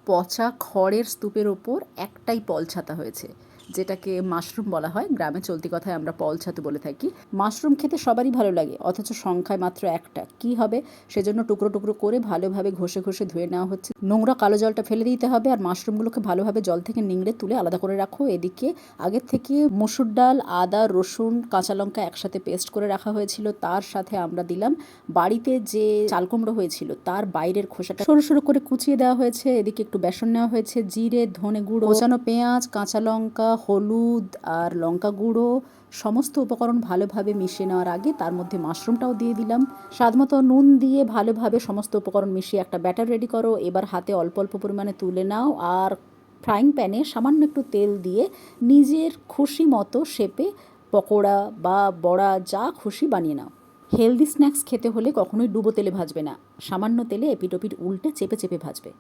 পচা খড়ের স্তূপের ওপর একটাই পল ছাতা হয়েছে, যেটাকে মাশরুম বলা হয়। গ্রামে চলতি কথায় আমরা পল ছাতু বলে থাকি। মাশরুম খেতে সবারই ভালো লাগে, অথচ সংখ্যায় মাত্র একটা। কি হবে? সেজন্য টুকরো টুকরো করে ভালোভাবে ঘষে ঘষে ধুয়ে নেওয়া হচ্ছে। নোংরা কালো জলটা ফেলে দিতে হবে, আর মাশরুমগুলোকে ভালোভাবে জল থেকে নিংড়ে তুলে আলাদা করে রাখো। এদিকে আগের থেকে মসুর ডাল, আদা, রসুন, কাঁচা লঙ্কা একসাথে পেস্ট করে রাখা হয়েছিল। তার সাথে আমরা দিলাম বাড়িতে যে চাল কুমড়ো হয়েছিল তার বাইরের খোসাটা সরু সরু করে কুচিয়ে দেওয়া হয়েছে। এদিকে একটু বেসন নেওয়া হয়েছে, জিরে, ধনে গুঁড়ো, কোচানো পেঁয়াজ, কাঁচা লঙ্কা, হলুদ আর লঙ্কা গুঁড়ো, সমস্ত উপকরণ ভালোভাবে মিশিয়ে নেওয়ার আগে তার মধ্যে মাশরুমটাও দিয়ে দিলাম। স্বাদমতো নুন দিয়ে ভালোভাবে সমস্ত উপকরণ মিশিয়ে একটা ব্যাটার রেডি করো। এবার হাতে অল্প অল্প পরিমাণে তুলে নাও, আর ফ্রাইং প্যানে সামান্য একটু তেল দিয়ে নিজের খুশি মতো শেপে পকোড়া বা বড়া যা খুশি বানিয়ে নাও। হেলদি স্ন্যাক্স খেতে হলে কখনোই ডুবো তেলে ভাজবে না, সামান্য তেলে এপিট ওপিট উল্টে চেপে চেপে ভাজবে।